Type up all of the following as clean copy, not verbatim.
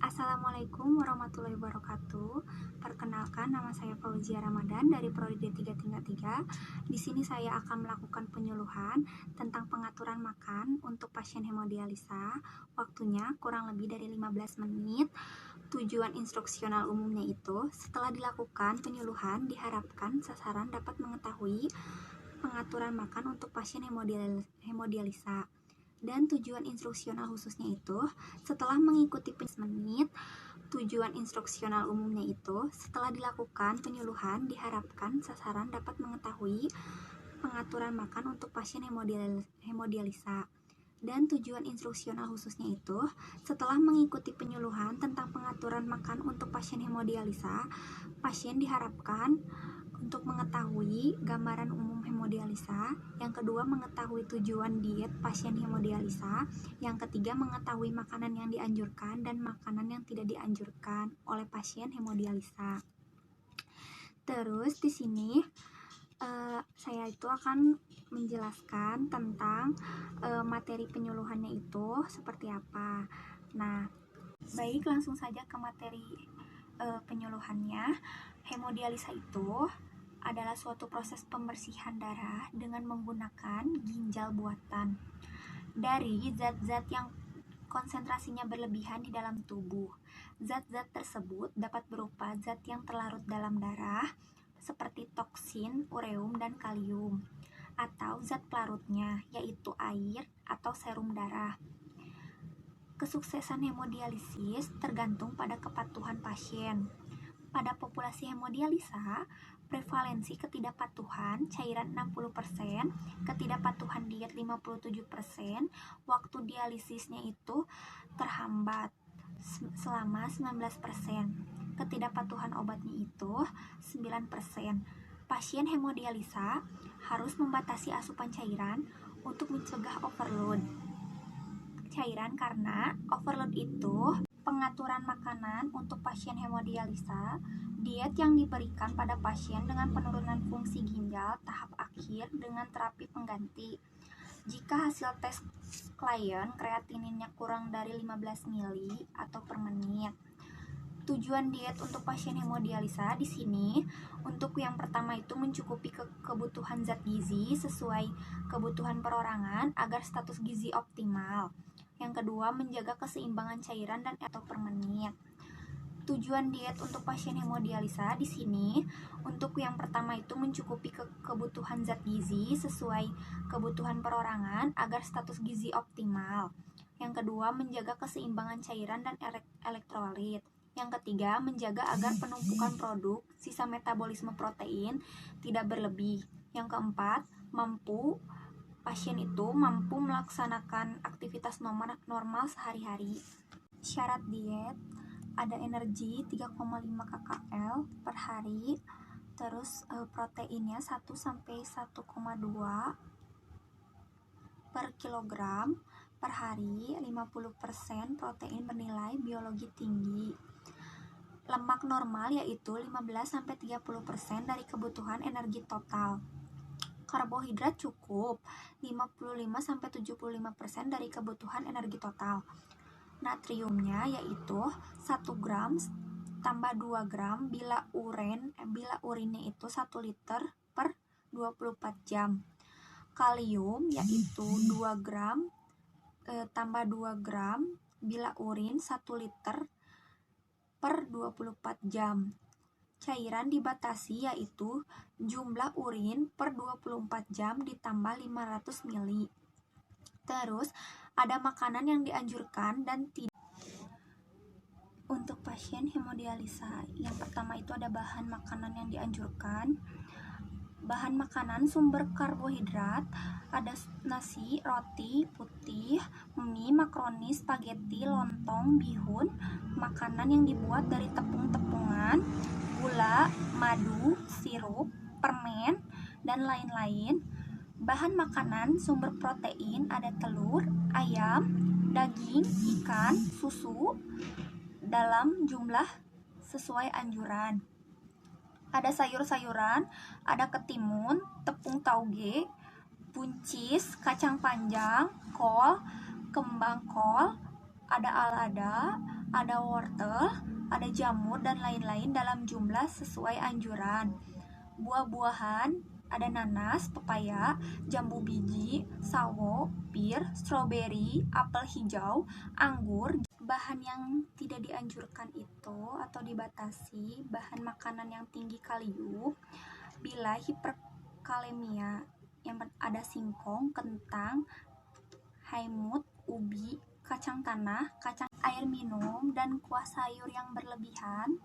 Assalamualaikum warahmatullahi wabarakatuh. Perkenalkan, nama saya Fauzia Ramadan dari Prodi D333. Di sini saya akan melakukan penyuluhan tentang pengaturan makan untuk pasien hemodialisa. Waktunya kurang lebih dari 15 menit. Tujuan instruksional umumnya itu, setelah dilakukan penyuluhan, diharapkan sasaran dapat mengetahui pengaturan makan untuk pasien hemodialisa. Dan tujuan instruksional khususnya itu, setelah mengikuti menit, tujuan instruksional umumnya itu, setelah dilakukan penyuluhan, diharapkan sasaran dapat mengetahui pengaturan makan untuk pasien hemodialisa. Dan tujuan instruksional khususnya itu, setelah mengikuti penyuluhan tentang pengaturan makan untuk pasien hemodialisa, pasien diharapkan untuk mengetahui gambaran umum hemodialisa, yang kedua mengetahui tujuan diet pasien hemodialisa, yang ketiga mengetahui makanan yang dianjurkan dan makanan yang tidak dianjurkan oleh pasien hemodialisa. Terus di sini saya itu akan menjelaskan tentang materi penyuluhannya itu seperti apa. Nah, baik, langsung saja ke materi penyuluhannya. Hemodialisa itu adalah suatu proses pembersihan darah dengan menggunakan ginjal buatan dari zat-zat yang konsentrasinya berlebihan di dalam tubuh. Zat-zat tersebut dapat berupa zat yang terlarut dalam darah seperti toksin, ureum, dan kalium, atau zat pelarutnya yaitu air atau serum darah. Kesuksesan hemodialisis tergantung pada kepatuhan pasien. Pada populasi hemodialisa, prevalensi ketidakpatuhan cairan 60%, ketidakpatuhan diet 57%, waktu dialisisnya itu terhambat selama 19%, ketidakpatuhan obatnya itu 9%. Pasien hemodialisa harus membatasi asupan cairan untuk mencegah overload cairan, karena overload itu pengaturan makanan untuk pasien hemodialisa, diet yang diberikan pada pasien dengan penurunan fungsi ginjal tahap akhir dengan terapi pengganti. Jika hasil tes klien kreatininnya kurang dari 15 mili atau per menit. Tujuan diet untuk pasien hemodialisa di sini, untuk yang pertama itu mencukupi kebutuhan zat gizi sesuai kebutuhan perorangan agar status gizi optimal. Yang kedua, menjaga keseimbangan cairan dan atau per menit. Tujuan diet untuk pasien hemodialisa di sini, untuk yang pertama itu mencukupi kebutuhan zat gizi sesuai kebutuhan perorangan agar status gizi optimal. Yang kedua, menjaga keseimbangan cairan dan elektrolit. Yang ketiga, menjaga agar penumpukan produk sisa metabolisme protein tidak berlebih. Yang keempat, pasien itu mampu melaksanakan aktivitas normal sehari-hari. Syarat diet, ada energi 3,5 kkl per hari, terus proteinnya 1-1,2 per kilogram per hari, 50% protein bernilai biologi tinggi. Lemak normal yaitu 15-30% dari kebutuhan energi total. Karbohidrat cukup 55-75% dari kebutuhan energi total. Natriumnya yaitu 1 gram tambah 2 gram bila urinnya itu 1 liter per 24 jam. Kalium yaitu 2 gram tambah 2 gram bila urin 1 liter per 24 jam. Cairan dibatasi yaitu jumlah urin per 24 jam ditambah 500 ml. Terus ada makanan yang dianjurkan dan tidak. Untuk pasien hemodialisa, yang pertama itu ada bahan makanan yang dianjurkan. Bahan makanan sumber karbohidrat ada nasi, roti putih, mie, makaroni, spaghetti, lontong, bihun, makanan yang dibuat dari tepung-tepungan, gula, madu, sirup, permen, dan lain-lain. Bahan makanan sumber protein ada telur, ayam, daging, ikan, susu dalam jumlah sesuai anjuran. Ada sayur-sayuran, ada ketimun, tepung tauge, buncis, kacang panjang, kol, kembang kol, ada alada, ada wortel, ada jamur dan lain-lain dalam jumlah sesuai anjuran. Buah-buahan ada nanas, pepaya, jambu biji, sawo, pir, stroberi, apel hijau, anggur. Bahan yang tidak dianjurkan itu atau dibatasi bahan makanan yang tinggi kalium bila hiperkalemia, yang ada singkong, kentang, haimut, ubi, kacang tanah, kacang air minum, dan kuah sayur yang berlebihan.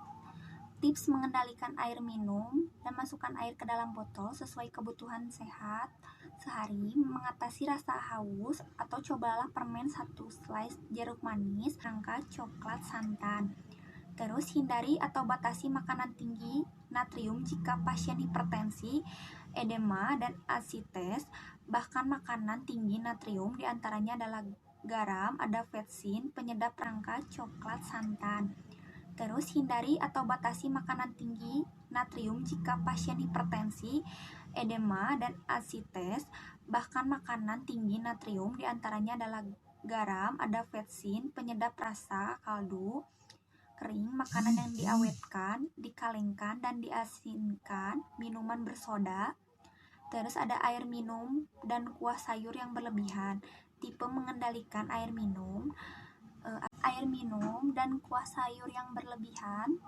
Tips mengendalikan air minum dan masukkan air ke dalam botol sesuai kebutuhan sehat sehari. Mengatasi rasa haus atau cobalah permen 1 slice jeruk manis, rangka coklat santan. Terus hindari atau batasi makanan tinggi natrium jika pasien hipertensi, edema, dan asites. Bahkan makanan tinggi natrium diantaranya adalah garam, ada vetsin, penyedap rangka coklat santan. Terus hindari atau batasi makanan tinggi natrium jika pasien hipertensi, edema, dan asites. Bahkan makanan tinggi natrium diantaranya adalah garam, ada vetsin, penyedap rasa, kaldu, kering, makanan yang diawetkan, dikalengkan, dan diasinkan, minuman bersoda. Terus ada air minum dan kuah sayur yang berlebihan. Tipe mengendalikan air minum dan kuah sayur yang berlebihan.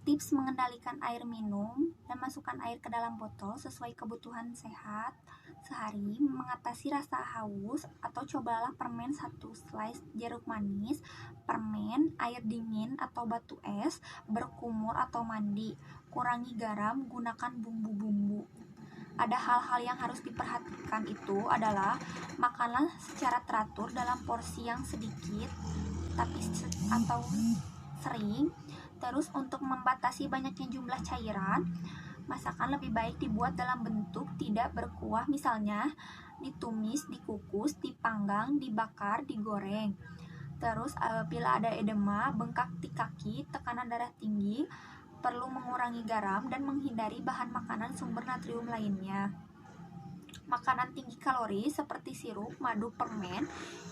Tips mengendalikan air minum dan masukkan air ke dalam botol sesuai kebutuhan sehat sehari. Mengatasi rasa haus atau cobalah permen 1 slice jeruk manis, permen, air dingin atau batu es, berkumur atau mandi. Kurangi garam, gunakan bumbu-bumbu. Ada hal-hal yang harus diperhatikan itu adalah makanlah secara teratur dalam porsi yang sedikit atau sering. Terus untuk membatasi banyaknya jumlah cairan, masakan lebih baik dibuat dalam bentuk tidak berkuah, misalnya ditumis, dikukus, dipanggang, dibakar, digoreng. Terus bila ada edema, bengkak di kaki, tekanan darah tinggi, perlu mengurangi garam dan menghindari bahan makanan sumber natrium lainnya. Makanan tinggi kalori seperti sirup, madu, permen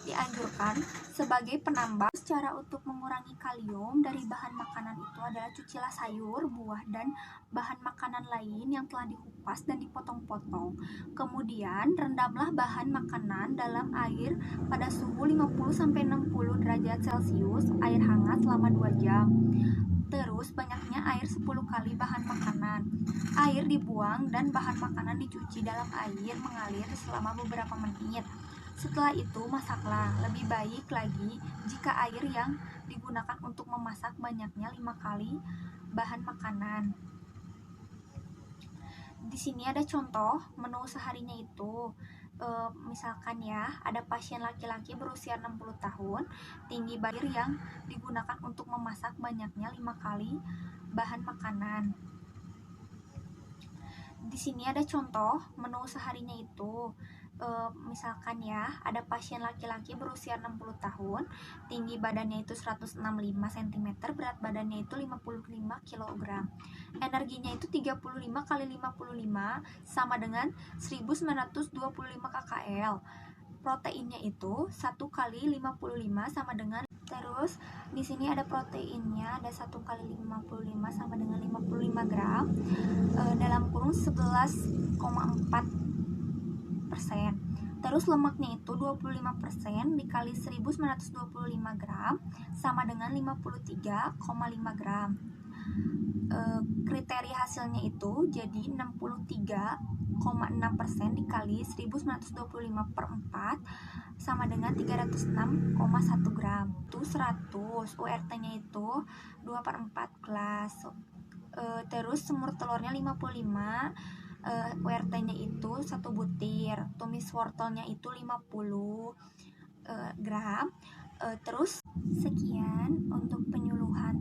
dianjurkan sebagai penambah. Cara untuk mengurangi kalium dari bahan makanan itu adalah cucilah sayur, buah, dan bahan makanan lain yang telah dikupas dan dipotong-potong. Kemudian rendamlah bahan makanan dalam air pada suhu 50-60 derajat Celcius, air hangat selama 2 jam. Terus banyaknya air 10 kali bahan makanan. Air dibuang dan bahan makanan dicuci dalam air mengalir selama beberapa menit. Setelah itu masaklah. Lebih baik lagi jika air yang digunakan untuk memasak banyaknya 5 kali bahan makanan. Di sini ada contoh menu seharinya itu. Misalkan ya, ada pasien laki-laki berusia 60 tahun, tinggi badan yang digunakan untuk memasak banyaknya 5 kali bahan makanan. Di sini ada contoh menu seharinya itu. Misalkan ya, ada pasien laki-laki berusia 60 tahun, tinggi badannya itu 165 cm, berat badannya itu 55 kg. Energinya itu 35 kali 55 sama dengan 1925 kcal. Proteinnya itu 1 kali 55 sama dengan. Terus di sini ada proteinnya, ada 1 kali 55 sama dengan 55 gram, dalam kurung 11,4%. Terus lemaknya itu 25% dikali 1925 gram sama dengan 53,5 gram. Kriteria hasilnya itu jadi 63,6% dikali 1925 per 4 sama dengan 306,1 gram. Itu 100. URT-nya itu 2 per 4 gelas. Terus semur telurnya 55, URT-nya itu 1 butir. Tumis wortelnya itu 50 gram. Terus sekian untuk penyuluhan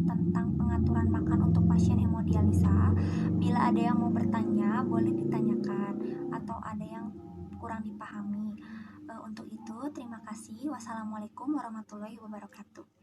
tentang pengaturan makan untuk pasien hemodialisa. Bila ada yang mau bertanya, boleh ditanyakan atau ada yang kurang dipahami. Untuk itu, terima kasih. Wassalamualaikum warahmatullahi wabarakatuh.